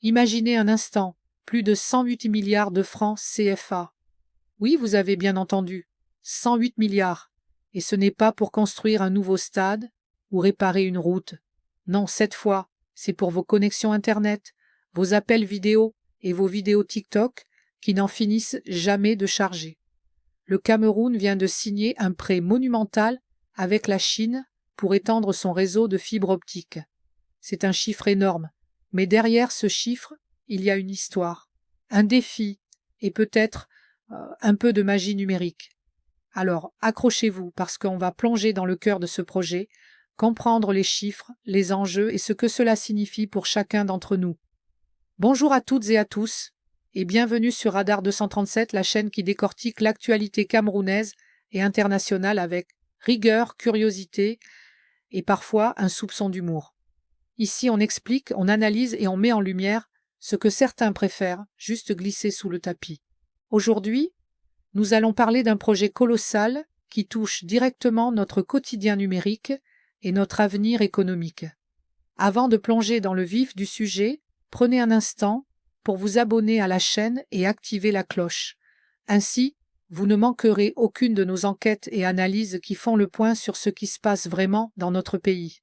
Imaginez un instant, plus de 108 milliards de francs CFA. Oui, vous avez bien entendu, 108 milliards. Et ce n'est pas pour construire un nouveau stade ou réparer une route. Non, cette fois, c'est pour vos connexions Internet, vos appels vidéo et vos vidéos TikTok qui n'en finissent jamais de charger. Le Cameroun vient de signer un prêt monumental avec la Chine pour étendre son réseau de fibre optique. C'est un chiffre énorme, mais derrière ce chiffre, il y a une histoire, un défi et peut-être un peu de magie numérique. Alors, accrochez-vous parce qu'on va plonger dans le cœur de ce projet, comprendre les chiffres, les enjeux et ce que cela signifie pour chacun d'entre nous. Bonjour à toutes et à tous, et bienvenue sur Radar 237, la chaîne qui décortique l'actualité camerounaise et internationale avec rigueur, curiosité et parfois un soupçon d'humour. Ici, on explique, on analyse et on met en lumière ce que certains préfèrent juste glisser sous le tapis. Aujourd'hui, nous allons parler d'un projet colossal qui touche directement notre quotidien numérique et notre avenir économique. Avant de plonger dans le vif du sujet, prenez un instant pour vous abonner à la chaîne et activer la cloche. Ainsi, vous ne manquerez aucune de nos enquêtes et analyses qui font le point sur ce qui se passe vraiment dans notre pays.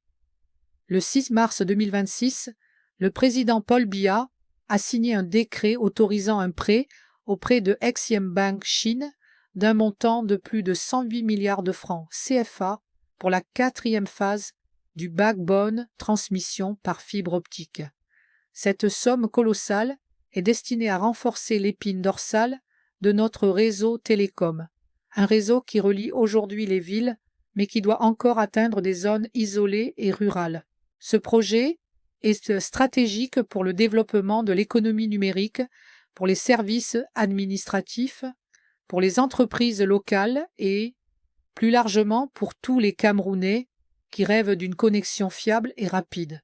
Le 6 mars 2026, le président Paul Biya a signé un décret autorisant un prêt auprès de Exim Bank Chine d'un montant de plus de 108 milliards de francs CFA pour la 4e phase du backbone transmission par fibre optique. Cette somme colossale est destinée à renforcer l'épine dorsale de notre réseau télécom, un réseau qui relie aujourd'hui les villes, mais qui doit encore atteindre des zones isolées et rurales. Ce projet est stratégique pour le développement de l'économie numérique, pour les services administratifs, pour les entreprises locales et, plus largement, pour tous les Camerounais qui rêvent d'une connexion fiable et rapide.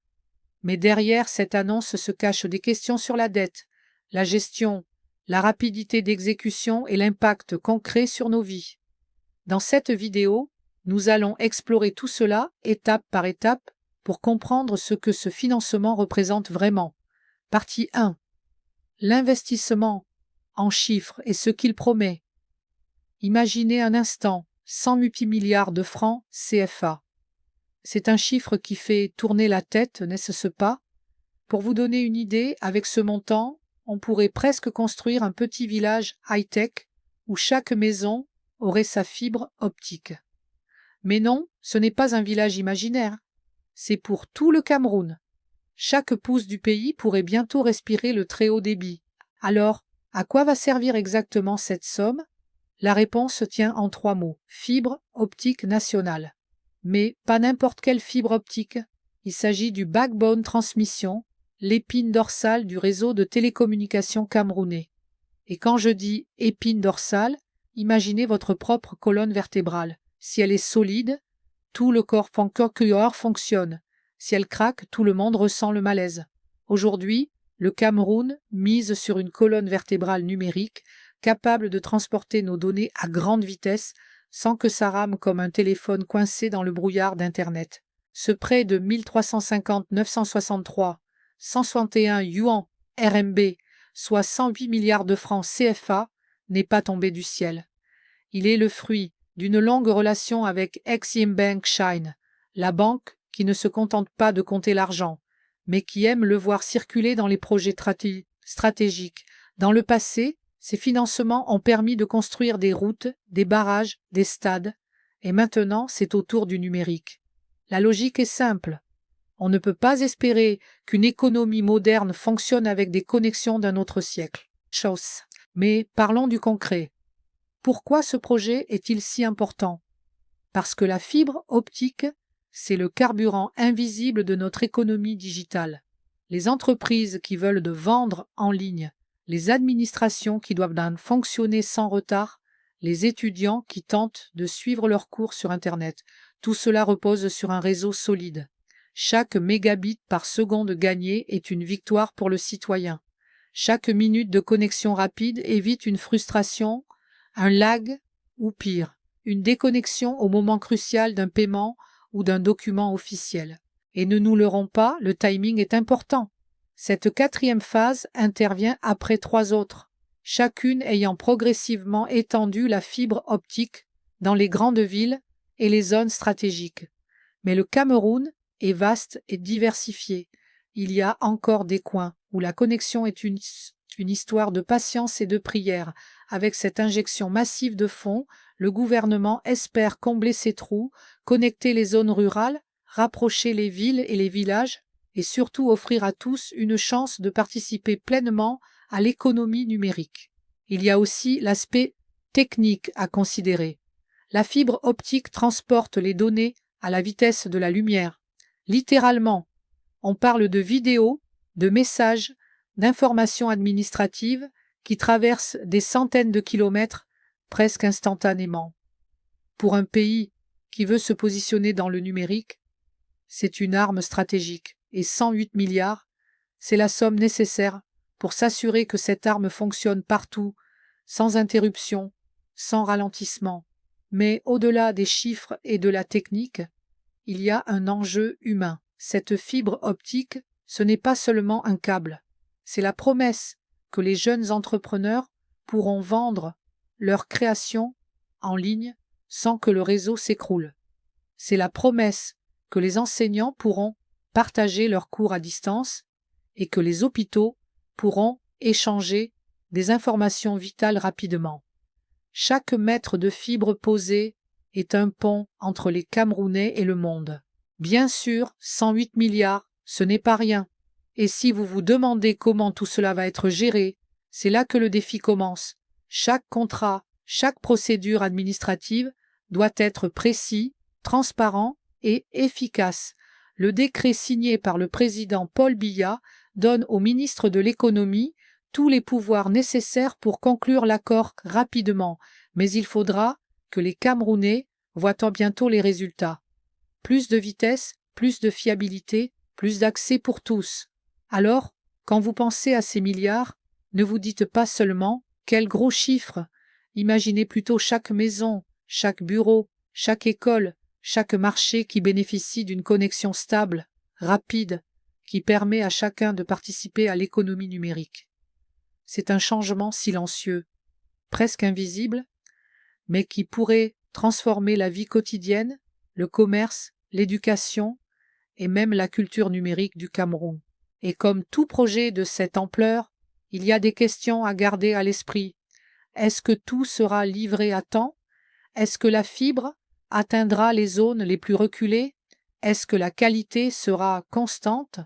Mais derrière cette annonce se cachent des questions sur la dette, la gestion, la rapidité d'exécution et l'impact concret sur nos vies. Dans cette vidéo, nous allons explorer tout cela étape par étape pour comprendre ce que ce financement représente vraiment. Partie 1. L'investissement en chiffres et ce qu'il promet. Imaginez un instant 108 milliards de francs CFA. C'est un chiffre qui fait tourner la tête, n'est-ce pas? Pour vous donner une idée, avec ce montant, on pourrait presque construire un petit village high-tech où chaque maison aurait sa fibre optique. Mais non, ce n'est pas un village imaginaire. C'est pour tout le Cameroun. Chaque pouce du pays pourrait bientôt respirer le très haut débit. Alors, à quoi va servir exactement cette somme? La réponse tient en 3 mots. Fibre optique nationale. Mais pas n'importe quelle fibre optique. Il s'agit du backbone transmission, l'épine dorsale du réseau de télécommunications camerounais. Et quand je dis épine dorsale, imaginez votre propre colonne vertébrale. Si elle est solide, tout le corps fonctionne. Si elle craque, tout le monde ressent le malaise. Aujourd'hui, le Cameroun mise sur une colonne vertébrale numérique capable de transporter nos données à grande vitesse sans que ça rame comme un téléphone coincé dans le brouillard d'Internet. Ce prêt de 1350 963 161 yuan RMB, soit 108 milliards de francs CFA, n'est pas tombé du ciel. Il est le fruit d'une longue relation avec Exim Bank Chine, la banque qui ne se contente pas de compter l'argent, mais qui aime le voir circuler dans les projets stratégiques. Dans le passé, ces financements ont permis de construire des routes, des barrages, des stades, et maintenant c'est au tour du numérique. La logique est simple. On ne peut pas espérer qu'une économie moderne fonctionne avec des connexions d'un autre siècle. Mais parlons du concret. Pourquoi ce projet est-il si important? Parce que la fibre optique, c'est le carburant invisible de notre économie digitale. Les entreprises qui veulent de vendre en ligne, les administrations qui doivent fonctionner sans retard, les étudiants qui tentent de suivre leurs cours sur Internet. Tout cela repose sur un réseau solide. Chaque mégabit par seconde gagné est une victoire pour le citoyen. Chaque minute de connexion rapide évite une frustration, un lag ou pire, une déconnexion au moment crucial d'un paiement ou d'un document officiel. Et ne nous leurrons pas, le timing est important. Cette quatrième phase intervient après 3 autres, chacune ayant progressivement étendu la fibre optique dans les grandes villes et les zones stratégiques. Mais le Cameroun est vaste et diversifié. Il y a encore des coins où la connexion est une histoire de patience et de prière. Avec cette injection massive de fonds, le gouvernement espère combler ces trous, connecter les zones rurales, rapprocher les villes et les villages et surtout offrir à tous une chance de participer pleinement à l'économie numérique. Il y a aussi l'aspect technique à considérer. La fibre optique transporte les données à la vitesse de la lumière. Littéralement, on parle de vidéos, de messages, d'informations administratives qui traversent des centaines de kilomètres presque instantanément. Pour un pays qui veut se positionner dans le numérique, c'est une arme stratégique et 108 milliards, c'est la somme nécessaire pour s'assurer que cette arme fonctionne partout, sans interruption, sans ralentissement. Mais au-delà des chiffres et de la technique, il y a un enjeu humain. Cette fibre optique, ce n'est pas seulement un câble, c'est la promesse que les jeunes entrepreneurs pourront vendre leur création en ligne sans que le réseau s'écroule. C'est la promesse que les enseignants pourront partager leurs cours à distance et que les hôpitaux pourront échanger des informations vitales rapidement. Chaque mètre de fibre posé est un pont entre les Camerounais et le monde. Bien sûr, 108 milliards, ce n'est pas rien. Et si vous vous demandez comment tout cela va être géré, c'est là que le défi commence. Chaque contrat, chaque procédure administrative doit être précis, transparent et efficace. Le décret signé par le président Paul Biya donne au ministre de l'économie tous les pouvoirs nécessaires pour conclure l'accord rapidement, mais il faudra que les Camerounais voient bientôt les résultats. Plus de vitesse, plus de fiabilité, plus d'accès pour tous. Alors, quand vous pensez à ces milliards, ne vous dites pas seulement « quel gros chiffre !» Imaginez plutôt chaque maison, chaque bureau, chaque école, chaque marché qui bénéficie d'une connexion stable, rapide, qui permet à chacun de participer à l'économie numérique. C'est un changement silencieux, presque invisible, mais qui pourrait transformer la vie quotidienne, le commerce, l'éducation et même la culture numérique du Cameroun. Et comme tout projet de cette ampleur, il y a des questions à garder à l'esprit. Est-ce que tout sera livré à temps? Est-ce que la fibre atteindra les zones les plus reculées? Est-ce que la qualité sera constante?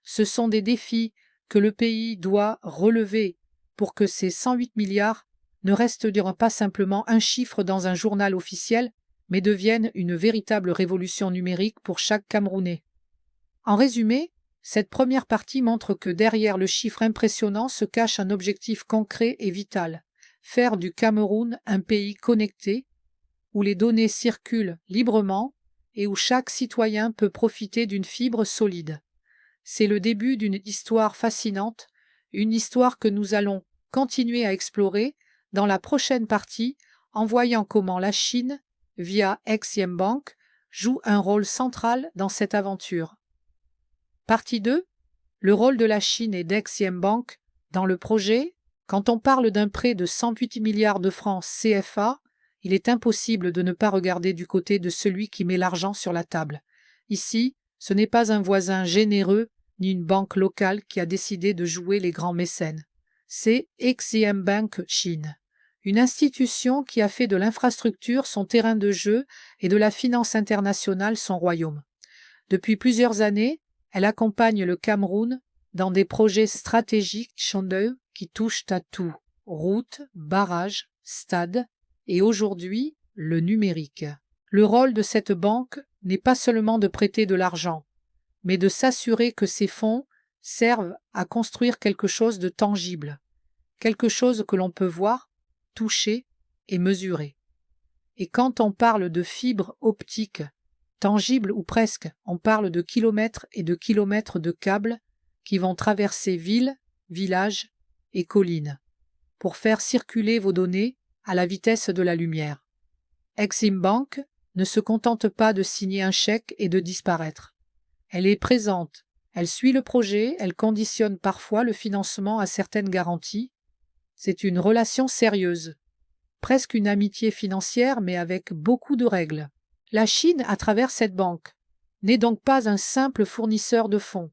Ce sont des défis que le pays doit relever pour que ces 108 milliards ne restent pas simplement un chiffre dans un journal officiel, mais deviennent une véritable révolution numérique pour chaque Camerounais. En résumé, cette première partie montre que derrière le chiffre impressionnant se cache un objectif concret et vital: faire du Cameroun un pays connecté, où les données circulent librement et où chaque citoyen peut profiter d'une fibre solide. C'est le début d'une histoire fascinante, une histoire que nous allons continuer à explorer dans la prochaine partie en voyant comment la Chine, via Exim Bank, joue un rôle central dans cette aventure. Partie 2. Le rôle de la Chine et d'Exim Bank dans le projet. Quand on parle d'un prêt de 108 milliards de francs CFA, il est impossible de ne pas regarder du côté de celui qui met l'argent sur la table. Ici, ce n'est pas un voisin généreux ni une banque locale qui a décidé de jouer les grands mécènes. C'est Exim Bank Chine, une institution qui a fait de l'infrastructure son terrain de jeu et de la finance internationale son royaume. Depuis plusieurs années, elle accompagne le Cameroun dans des projets stratégiques qui touchent à tout: routes, barrages, stades et aujourd'hui le numérique. Le rôle de cette banque n'est pas seulement de prêter de l'argent, mais de s'assurer que ces fonds servent à construire quelque chose de tangible, quelque chose que l'on peut voir, toucher et mesurer. Et quand on parle de fibre optique, tangible ou presque, on parle de kilomètres et de kilomètres de câbles qui vont traverser villes, villages et collines pour faire circuler vos données à la vitesse de la lumière. Exim Bank ne se contente pas de signer un chèque et de disparaître. Elle est présente, Elle suit le projet, elle conditionne parfois le financement à certaines garanties. C'est une relation sérieuse, presque une amitié financière mais avec beaucoup de règles. La Chine, à travers cette banque, n'est donc pas un simple fournisseur de fonds.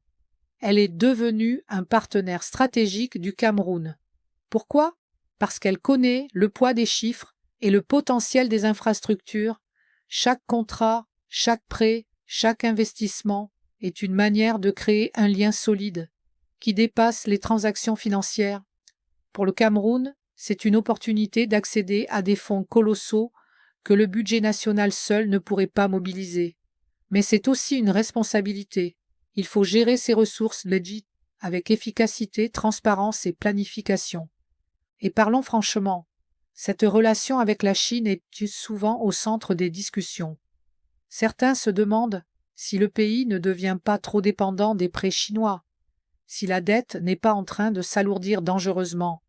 Elle est devenue un partenaire stratégique du Cameroun. Pourquoi? Parce qu'elle connaît le poids des chiffres et le potentiel des infrastructures. Chaque contrat, chaque prêt, chaque investissement est une manière de créer un lien solide qui dépasse les transactions financières. Pour le Cameroun, c'est une opportunité d'accéder à des fonds colossaux que le budget national seul ne pourrait pas mobiliser. Mais c'est aussi une responsabilité. Il faut gérer ses ressources legit avec efficacité, transparence et planification. Et parlons franchement, cette relation avec la Chine est souvent au centre des discussions. Certains se demandent si le pays ne devient pas trop dépendant des prêts chinois, si la dette n'est pas en train de s'alourdir dangereusement.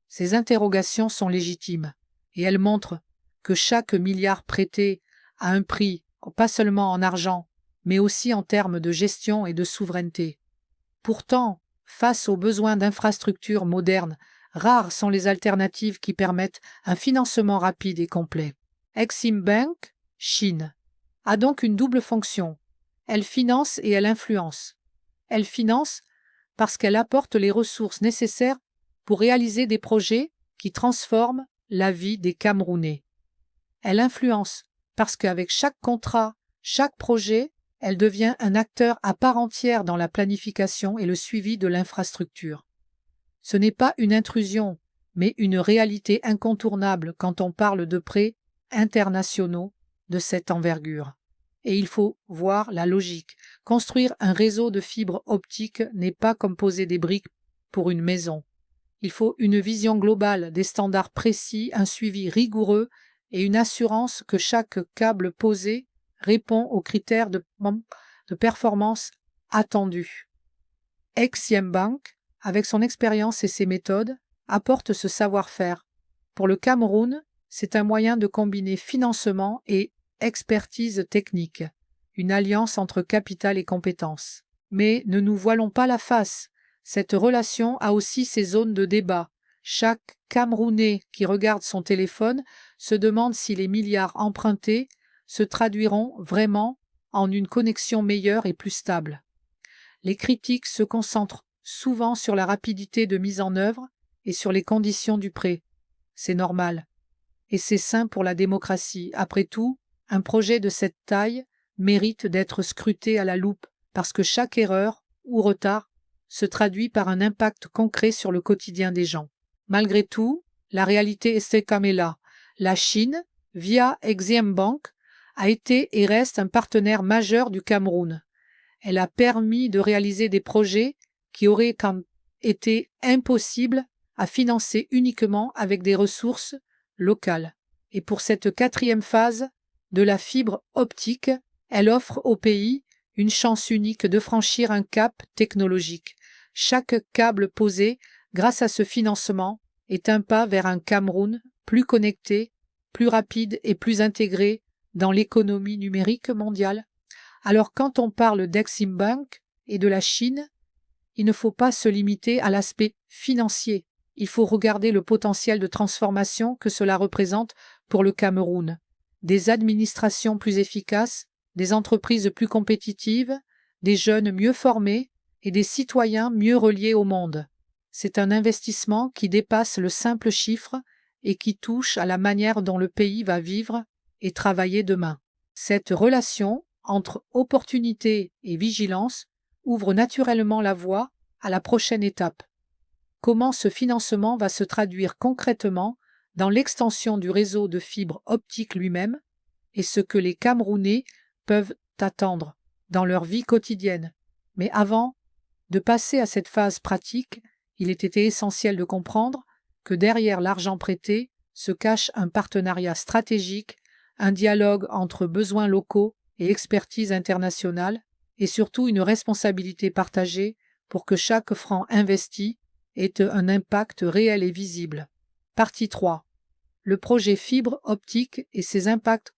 Ces interrogations sont légitimes, et elles montrent que chaque milliard prêté a un prix, pas seulement en argent, mais aussi en termes de gestion et de souveraineté. Pourtant, face aux besoins d'infrastructures modernes, rares sont les alternatives qui permettent un financement rapide et complet. Exim Bank, Chine, a donc une double fonction. Elle finance et elle influence. Elle finance parce qu'elle apporte les ressources nécessaires pour réaliser des projets qui transforment la vie des Camerounais. Elle influence parce qu'avec chaque contrat, chaque projet, elle devient un acteur à part entière dans la planification et le suivi de l'infrastructure. Ce n'est pas une intrusion, mais une réalité incontournable quand on parle de prêts internationaux de cette envergure. Et il faut voir la logique. Construire un réseau de fibres optiques n'est pas comme poser des briques pour une maison. Il faut une vision globale, des standards précis, un suivi rigoureux et une assurance que chaque câble posé répond aux critères de performance attendus. Exim Bank, avec son expérience et ses méthodes, apporte ce savoir-faire. Pour le Cameroun, c'est un moyen de combiner financement et expertise technique, une alliance entre capital et compétences. Mais ne nous voilons pas la face, cette relation a aussi ses zones de débat. Chaque Camerounais qui regarde son téléphone se demande si les milliards empruntés se traduiront vraiment en une connexion meilleure et plus stable. Les critiques se concentrent souvent sur la rapidité de mise en œuvre et sur les conditions du prêt. C'est normal. Et c'est sain pour la démocratie. Après tout, un projet de cette taille mérite d'être scruté à la loupe parce que chaque erreur ou retard se traduit par un impact concret sur le quotidien des gens. Malgré tout, la réalité est comme elle est là. La Chine, via Exim Bank, a été et reste un partenaire majeur du Cameroun. Elle a permis de réaliser des projets qui auraient été impossibles à financer uniquement avec des ressources locales. Et pour cette 4e phase de la fibre optique, elle offre au pays une chance unique de franchir un cap technologique. Chaque câble posé, grâce à ce financement, est un pas vers un Cameroun plus connecté, plus rapide et plus intégré dans l'économie numérique mondiale. Alors quand on parle d'Exim Bank et de la Chine, il ne faut pas se limiter à l'aspect financier. Il faut regarder le potentiel de transformation que cela représente pour le Cameroun. Des administrations plus efficaces, des entreprises plus compétitives, des jeunes mieux formés et des citoyens mieux reliés au monde. C'est un investissement qui dépasse le simple chiffre et qui touche à la manière dont le pays va vivre et travailler demain. Cette relation entre opportunité et vigilance ouvre naturellement la voie à la prochaine étape. Comment ce financement va se traduire concrètement dans l'extension du réseau de fibres optiques lui-même et ce que les Camerounais peuvent attendre dans leur vie quotidienne. Mais avant de passer à cette phase pratique, il était essentiel de comprendre que derrière l'argent prêté se cache un partenariat stratégique, un dialogue entre besoins locaux et expertise internationale, et surtout une responsabilité partagée pour que chaque franc investi ait un impact réel et visible. Partie 3. Le projet fibre optique et ses impacts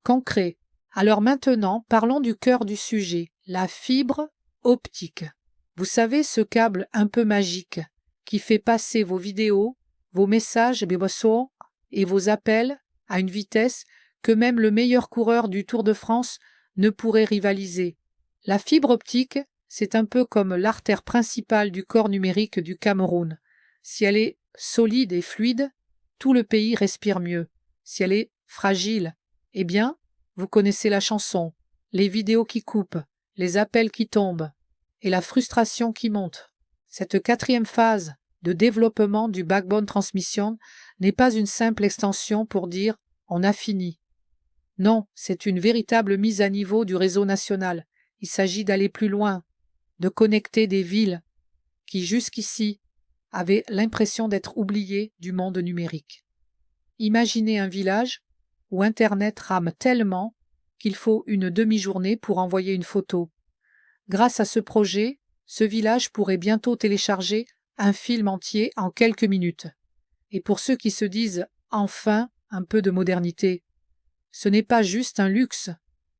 concrets. Alors maintenant, parlons du cœur du sujet, la fibre optique. Vous savez, ce câble un peu magique qui fait passer vos vidéos, vos messages et vos appels à une vitesse que même le meilleur coureur du Tour de France ne pourrait rivaliser. La fibre optique, c'est un peu comme l'artère principale du corps numérique du Cameroun. Si elle est solide et fluide, tout le pays respire mieux. Si elle est fragile, eh bien, vous connaissez la chanson, les vidéos qui coupent, les appels qui tombent et la frustration qui monte. Cette 4e phase de développement du backbone transmission n'est pas une simple extension pour dire « on a fini ». Non, c'est une véritable mise à niveau du réseau national. Il s'agit d'aller plus loin, de connecter des villes qui jusqu'ici avaient l'impression d'être oubliées du monde numérique. Imaginez un village où Internet rame tellement qu'il faut une demi-journée pour envoyer une photo. Grâce à ce projet, ce village pourrait bientôt télécharger un film entier en quelques minutes. Et pour ceux qui se disent « enfin un peu de modernité », ce n'est pas juste un luxe,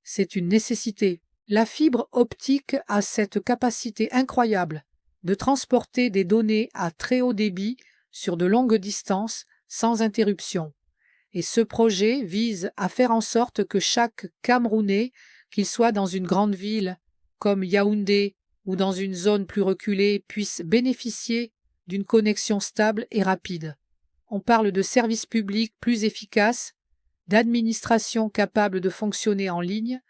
c'est une nécessité. La fibre optique a cette capacité incroyable de transporter des données à très haut débit sur de longues distances sans interruption. Et ce projet vise à faire en sorte que chaque Camerounais, qu'il soit dans une grande ville comme Yaoundé ou dans une zone plus reculée, puisse bénéficier d'une connexion stable et rapide. On parle de services publics plus efficaces, d'administrations capables de fonctionner en ligne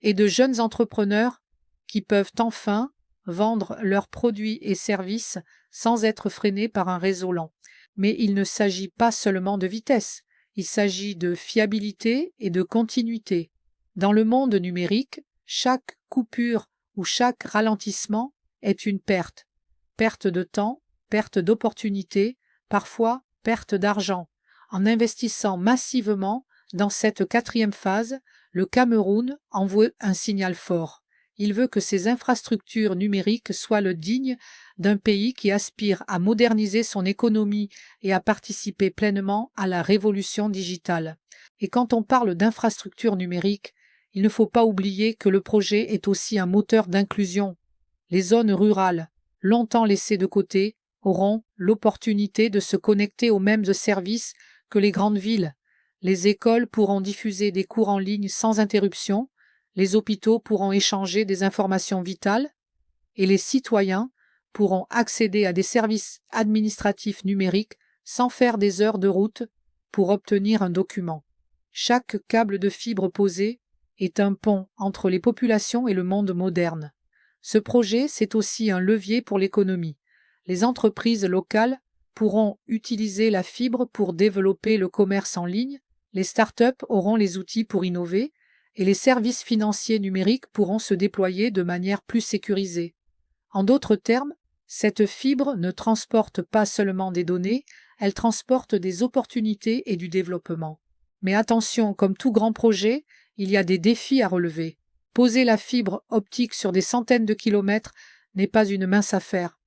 et de jeunes entrepreneurs qui peuvent enfin vendre leurs produits et services sans être freinés par un réseau lent. Mais il ne s'agit pas seulement de vitesse, il s'agit de fiabilité et de continuité. Dans le monde numérique, chaque coupure ou chaque ralentissement est une perte. Perte de temps, perte d'opportunités, parfois perte d'argent. En investissant massivement dans cette 4e phase, le Cameroun envoie un signal fort. Il veut que ses infrastructures numériques soient le digne d'un pays qui aspire à moderniser son économie et à participer pleinement à la révolution digitale. Et quand on parle d'infrastructures numériques, il ne faut pas oublier que le projet est aussi un moteur d'inclusion. Les zones rurales, longtemps laissées de côté, auront l'opportunité de se connecter aux mêmes services que les grandes villes. Les écoles pourront diffuser des cours en ligne sans interruption, les hôpitaux pourront échanger des informations vitales et les citoyens pourront accéder à des services administratifs numériques sans faire des heures de route pour obtenir un document. Chaque câble de fibre posé est un pont entre les populations et le monde moderne. Ce projet, c'est aussi un levier pour l'économie. Les entreprises locales pourront utiliser la fibre pour développer le commerce en ligne, les startups auront les outils pour innover et les services financiers numériques pourront se déployer de manière plus sécurisée. En d'autres termes, cette fibre ne transporte pas seulement des données, elle transporte des opportunités et du développement. Mais attention, comme tout grand projet, il y a des défis à relever. Poser la fibre optique sur des centaines de kilomètres n'est pas une mince affaire.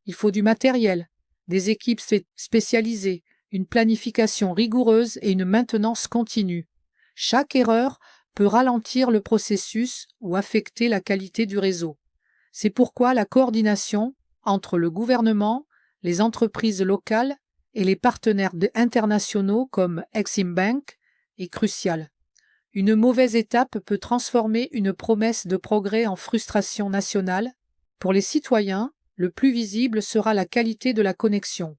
Il faut du matériel, des équipes spécialisées, une planification rigoureuse et une maintenance continue. Chaque erreur peut ralentir le processus ou affecter la qualité du réseau. C'est pourquoi la coordination entre le gouvernement, les entreprises locales et les partenaires internationaux comme Exim Bank est cruciale. Une mauvaise étape peut transformer une promesse de progrès en frustration nationale. Pour les citoyens, le plus visible sera la qualité de la connexion.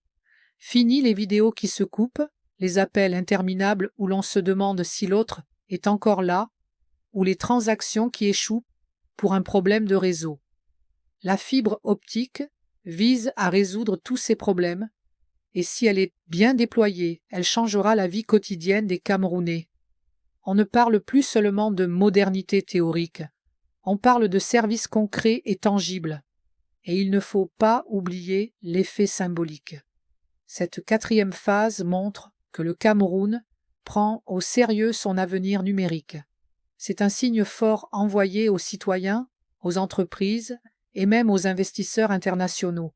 Fini les vidéos qui se coupent, les appels interminables où l'on se demande si l'autre est encore là, ou les transactions qui échouent pour un problème de réseau. La fibre optique vise à résoudre tous ces problèmes, et si elle est bien déployée, elle changera la vie quotidienne des Camerounais. On ne parle plus seulement de modernité théorique, on parle de services concrets et tangibles. Et il ne faut pas oublier l'effet symbolique. Cette 4e phase montre que le Cameroun prend au sérieux son avenir numérique. C'est un signe fort envoyé aux citoyens, aux entreprises et même aux investisseurs internationaux.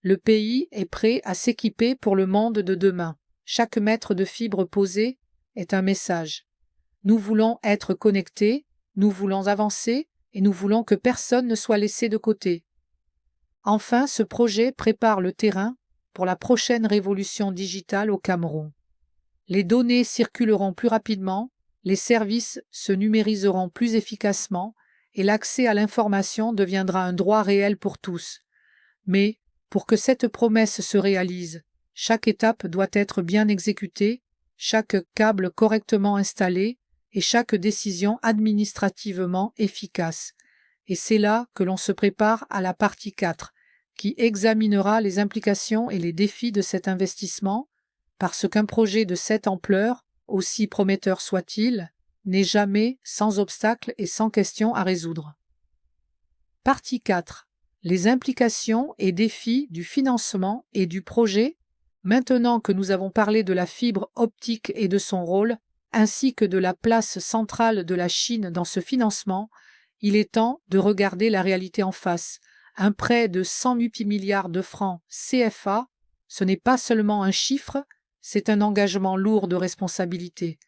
Le pays est prêt à s'équiper pour le monde de demain. Chaque mètre de fibre posé est un message. Nous voulons être connectés, nous voulons avancer et nous voulons que personne ne soit laissé de côté. Enfin, ce projet prépare le terrain pour la prochaine révolution digitale au Cameroun. Les données circuleront plus rapidement, les services se numériseront plus efficacement et l'accès à l'information deviendra un droit réel pour tous. Mais, pour que cette promesse se réalise, chaque étape doit être bien exécutée, chaque câble correctement installé et chaque décision administrativement efficace. Et c'est là que l'on se prépare à la partie 4, qui examinera les implications et les défis de cet investissement, parce qu'un projet de cette ampleur, aussi prometteur soit-il, n'est jamais sans obstacle et sans question à résoudre. Partie 4. Les implications et défis du financement et du projet. Maintenant que nous avons parlé de la fibre optique et de son rôle, ainsi que de la place centrale de la Chine dans ce financement, il est temps de regarder la réalité en face. Un prêt de 108 milliards de francs CFA, ce n'est pas seulement un chiffre, c'est un engagement lourd de responsabilité.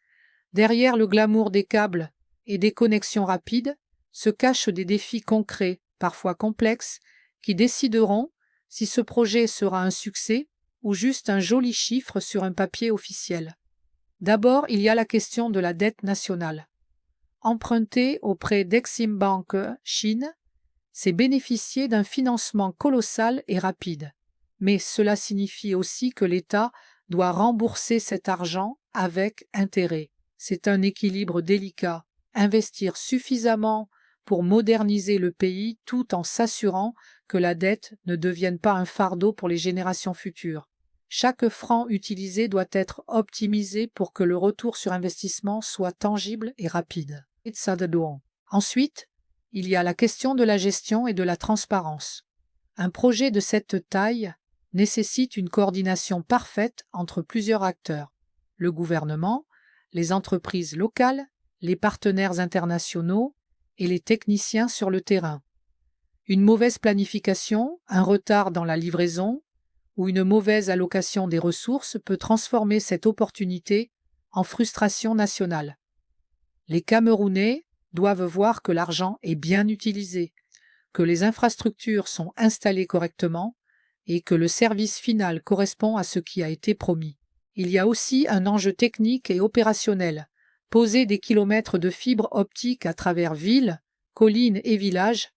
Derrière le glamour des câbles et des connexions rapides se cachent des défis concrets, parfois complexes, qui décideront si ce projet sera un succès ou juste un joli chiffre sur un papier officiel. D'abord, il y a la question de la dette nationale. Emprunter auprès d'Exim Bank Chine, c'est bénéficier d'un financement colossal et rapide. Mais cela signifie aussi que l'État doit rembourser cet argent avec intérêt. C'est un équilibre délicat. Investir suffisamment pour moderniser le pays tout en s'assurant que la dette ne devienne pas un fardeau pour les générations futures. Chaque franc utilisé doit être optimisé pour que le retour sur investissement soit tangible et rapide. Ensuite, il y a la question de la gestion et de la transparence. Un projet de cette taille nécessite une coordination parfaite entre plusieurs acteurs, le gouvernement, les entreprises locales, les partenaires internationaux et les techniciens sur le terrain. Une mauvaise planification, un retard dans la livraison ou une mauvaise allocation des ressources peut transformer cette opportunité en frustration nationale. Les Camerounais doivent voir que l'argent est bien utilisé, que les infrastructures sont installées correctement et que le service final correspond à ce qui a été promis. Il y a aussi un enjeu technique et opérationnel. Poser des kilomètres de fibres optiques à travers villes, collines et villages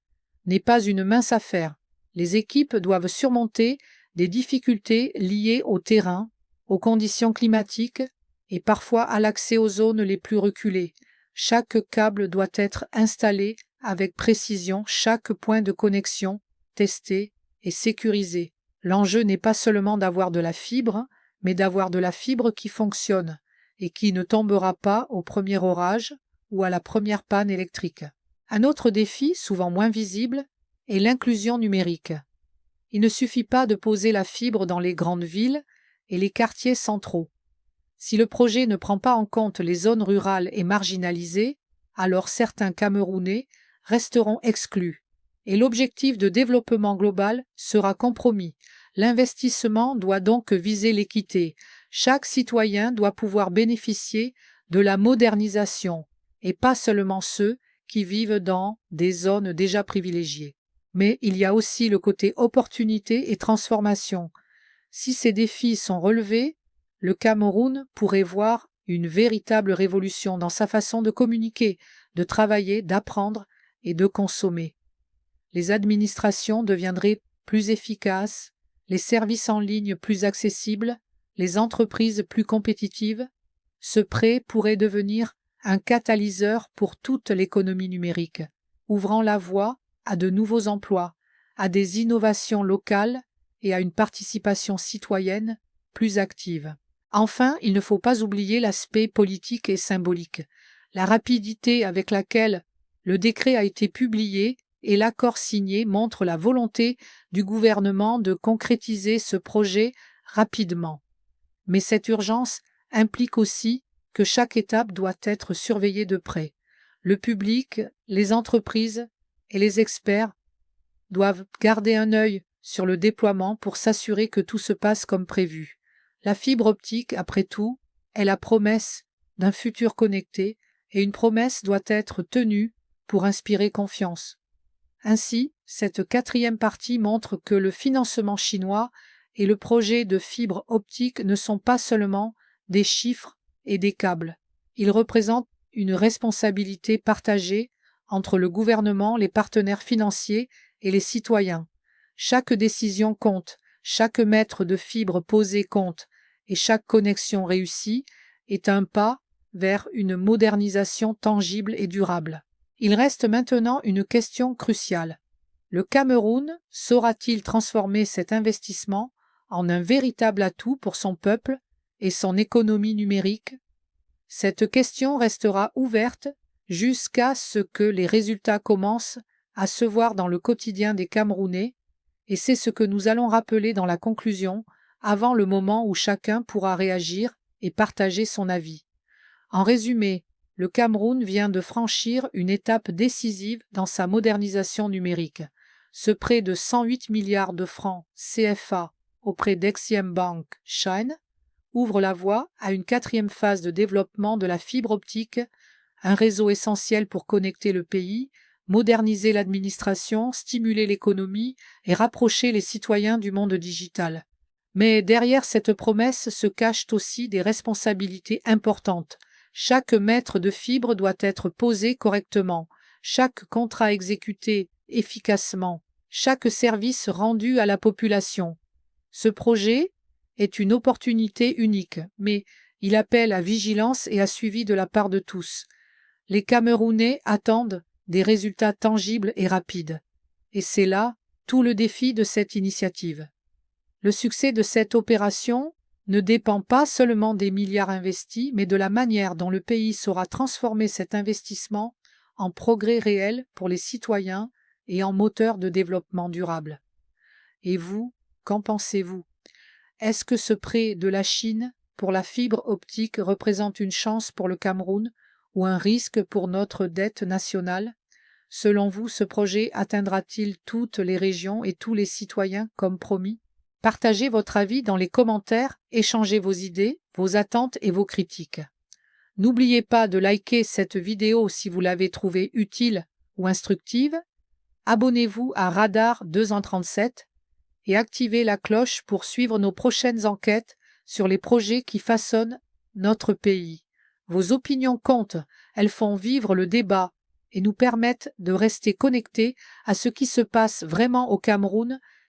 n'est pas une mince affaire. Les équipes doivent surmonter des difficultés liées au terrain, aux conditions climatiques et parfois à l'accès aux zones les plus reculées. Chaque câble doit être installé avec précision, chaque point de connexion testé et sécurisé. L'enjeu n'est pas seulement d'avoir de la fibre, mais d'avoir de la fibre qui fonctionne et qui ne tombera pas au premier orage ou à la première panne électrique. Un autre défi, souvent moins visible, est l'inclusion numérique. Il ne suffit pas de poser la fibre dans les grandes villes et les quartiers centraux. Si le projet ne prend pas en compte les zones rurales et marginalisées, alors certains Camerounais resteront exclus et l'objectif de développement global sera compromis. L'investissement doit donc viser l'équité. Chaque citoyen doit pouvoir bénéficier de la modernisation et pas seulement ceux qui vivent dans des zones déjà privilégiées. Mais il y a aussi le côté opportunité et transformation. Si ces défis sont relevés, le Cameroun pourrait voir une véritable révolution dans sa façon de communiquer, de travailler, d'apprendre et de consommer. Les administrations deviendraient plus efficaces, les services en ligne plus accessibles, les entreprises plus compétitives. Ce prêt pourrait devenir un catalyseur pour toute l'économie numérique, ouvrant la voie à de nouveaux emplois, à des innovations locales et à une participation citoyenne plus active. Enfin, il ne faut pas oublier l'aspect politique et symbolique. La rapidité avec laquelle le décret a été publié et l'accord signé montrent la volonté du gouvernement de concrétiser ce projet rapidement. Mais cette urgence implique aussi que chaque étape doit être surveillée de près. Le public, les entreprises et les experts doivent garder un œil sur le déploiement pour s'assurer que tout se passe comme prévu. La fibre optique, après tout, est la promesse d'un futur connecté et une promesse doit être tenue pour inspirer confiance. Ainsi, cette quatrième partie montre que le financement chinois et le projet de fibre optique ne sont pas seulement des chiffres et des câbles. Ils représentent une responsabilité partagée entre le gouvernement, les partenaires financiers et les citoyens. Chaque décision compte, chaque mètre de fibre posé compte, et chaque connexion réussie est un pas vers une modernisation tangible et durable. Il reste maintenant une question cruciale. Le Cameroun saura-t-il transformer cet investissement en un véritable atout pour son peuple et son économie numérique? Cette question restera ouverte jusqu'à ce que les résultats commencent à se voir dans le quotidien des Camerounais, et c'est ce que nous allons rappeler dans la conclusion, avant le moment où chacun pourra réagir et partager son avis. En résumé, le Cameroun vient de franchir une étape décisive dans sa modernisation numérique. Ce prêt de 108 milliards de francs CFA auprès d'Exim Bank China ouvre la voie à une quatrième phase de développement de la fibre optique, un réseau essentiel pour connecter le pays, moderniser l'administration, stimuler l'économie et rapprocher les citoyens du monde digital. Mais derrière cette promesse se cachent aussi des responsabilités importantes. Chaque mètre de fibre doit être posé correctement, chaque contrat exécuté efficacement, chaque service rendu à la population. Ce projet est une opportunité unique, mais il appelle à vigilance et à suivi de la part de tous. Les Camerounais attendent des résultats tangibles et rapides. Et c'est là tout le défi de cette initiative. Le succès de cette opération ne dépend pas seulement des milliards investis, mais de la manière dont le pays saura transformer cet investissement en progrès réel pour les citoyens et en moteur de développement durable. Et vous, qu'en pensez-vous? Est-ce que ce prêt de la Chine pour la fibre optique représente une chance pour le Cameroun ou un risque pour notre dette nationale? Selon vous, ce projet atteindra-t-il toutes les régions et tous les citoyens comme promis? Partagez votre avis dans les commentaires, échangez vos idées, vos attentes et vos critiques. N'oubliez pas de liker cette vidéo si vous l'avez trouvée utile ou instructive. Abonnez-vous à Radar 237 et activez la cloche pour suivre nos prochaines enquêtes sur les projets qui façonnent notre pays. Vos opinions comptent, elles font vivre le débat et nous permettent de rester connectés à ce qui se passe vraiment au Cameroun